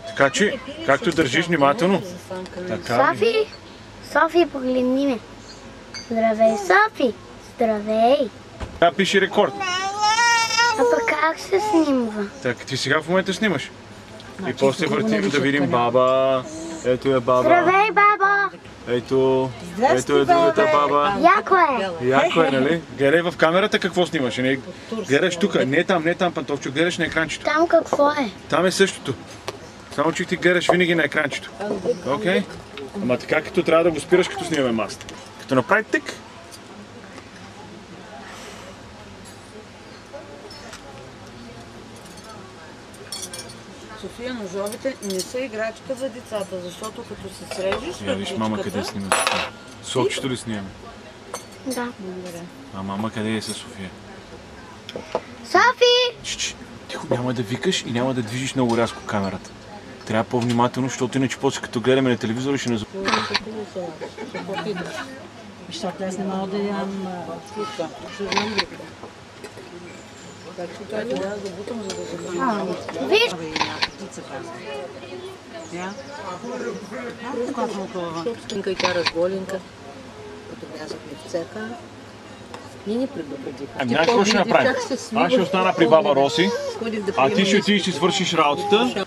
Така че, както държиш внимателно. Софи, Софи, погледни ме. Здравей, Софи. Здравей. Да, пише рекорд. А пък как се снимва? Так, ти сега в момента снимаш. И после въртим да видим баба. Ето е баба. Здравей, баба. Ето е другата баба. Яко е. Яко е, нали? Гледай в камерата какво снимаш. Не, гледаш тук, не там, Пантовчо, гледаш на екранчето. Там какво е? Там е същото. Само че ти гледаш винаги на екранчето. Окей? Ама така като трябва да го спираш, като снимаме масата. Като направи тък. София, ножовете не са играчка за децата, защото като се срежеш... Я виж мама къде снима. Сокчето ли снимаме? Да. А мама къде е със София? Софи! Тихо, няма да викаш и няма да движиш много рязко камерата. Трябва по-внимателно, защото иначе после като гледаме на телевизора ще не запомня. Защото аз не мога да ям така че той трябва да бутам, за да забавя. Виж! Собственка и тя разголенка, като влязахме в цеха. Ние не предупредиха. Ами знаеш какво ще направим? Аз ще остана при баба Роси, а ти ще отидеш и свършиш работата.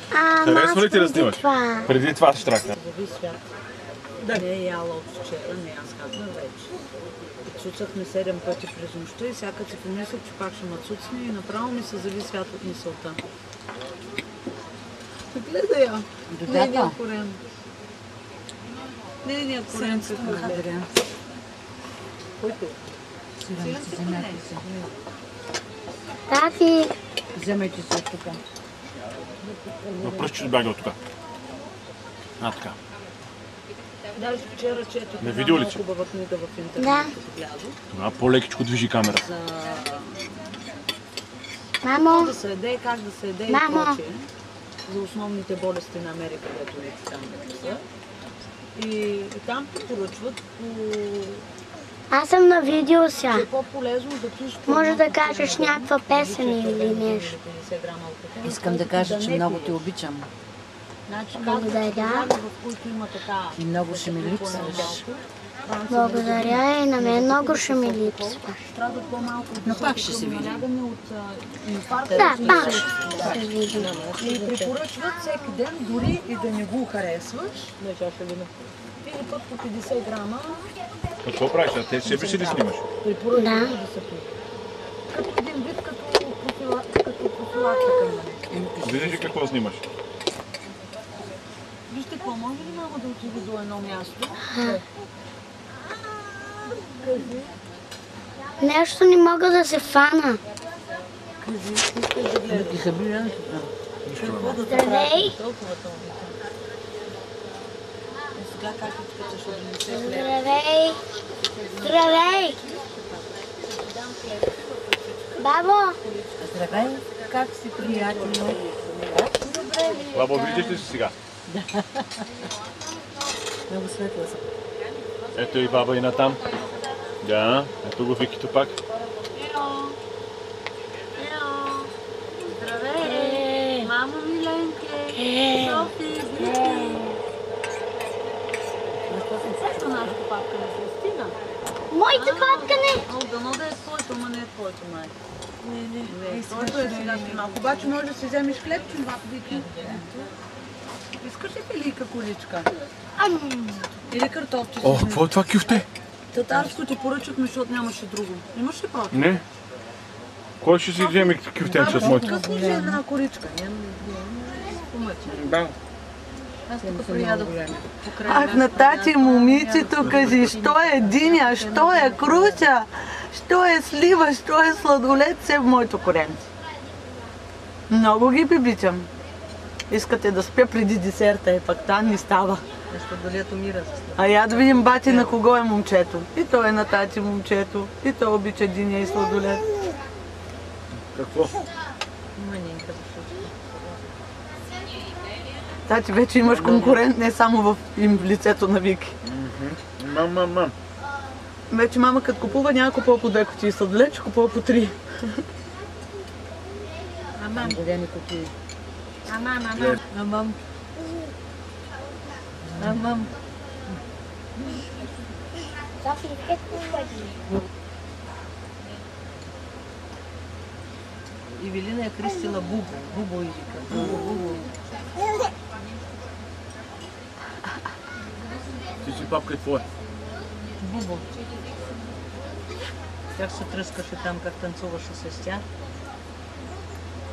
Харесва ли ти да снимаш? Преди това ще тракна. Не е яла от вчера, не аз казвам вече. Цуцахме 7 пъти през нощта и сега като си помислях, че пак ще ме цуцне и направо ми се зави свят от мисълта. Гледай я! Нейният корен. Нейният корен се гледа. Който? Сиренцето не е. Тати! Вземайте се тук. Но пръстчето бяга от тук. Така. Даже вчера четох на една много хубава книга в интернет, като влязох. Тогава по-лекичко движи камерата. Мамо! Да се еде, как да се еде и прочее. За основните болести на Америка, където там са. И там поръчват по... Аз съм на видео сега. Е по-полезно да пиш... Може да кажеш някаква песен или нещо. Искам да кажа, че много те обичам. Благодаря. И много ще ми липсваш. Благодаря и на мен много ще ми липсваш. Но пак ще се видим. Да, пак ще се видим. И препоръчват всеки ден, дори и да не го харесваш. Или път по 50 грама. Какво правиш? А те себе си ли снимаш? Да. Като един вид, като профилактика. Виждаш ли какво снимаш? Вижте какво, може ли мама да отиде до едно място? Нещо не мога да се фана. Здравей! Здравей! Здравей! Бабо! Здравей, как си, приятелю? Бабо, виждаш ли си сега? Да. Много светла съм. Ето и баба и натам. Да, ето го Викито пак. Здравей! Мамо Миленке! Софи! Защо нашата папка не се стига? Моята папка не! Дано да е твоето, ама не е твоето, май. Не, твоето е сега си малко. Обаче може да си вземеш хлебче, Вики. Искаш ли пилийка количка? Или картофче? О, какво е това кюфте? Татарско ти поръчахме, защото нямаше друго. Имаш ли против? Не. Кой ще си вземе кюфтенце от моето? Късно ли една коричка? Да. Аз тук приядох. Ах, на тати момичето кажи, що е диня, що е круча, що е слива, що е сладолет, все в моето коренце. Много ги обичам. Искате да спя преди десерта и пак там не става. Сладолет умира. А я да видим бати на кого е момчето. И той е на тати момчето, и той обича диня и сладолет. Какво? Манинка. Тати, вече имаш конкурент не само в лицето на Вики. Мам. Вече мама като купува, няма купува по 2 кутии сладолет, ще купува по 3. Там големи кутии. Гледай. Амам. Амам. Евелина е кръстила Бубо. Бубо и вика. Бубо. Ти си папка и твоя. Бубо. Как се тръскаше там, как танцуваше с тях.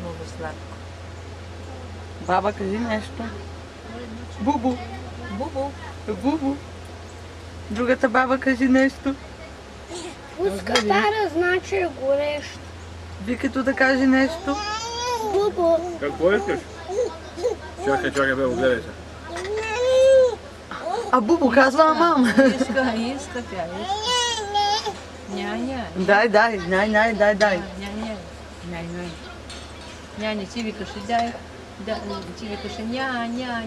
Много сладко. Баба, кажи нещо. Бубу. Бубо. Бубу. Другата баба, кажи нещо. Пуската значи е горещ. Викато да каже нещо. Бубо. Какво искаш? Чакай, бе, огледай се. А Бубу казва мам. Иска тя. Ня. Дай, дай. Ня, не ти викаше дай. Ти викаше ня.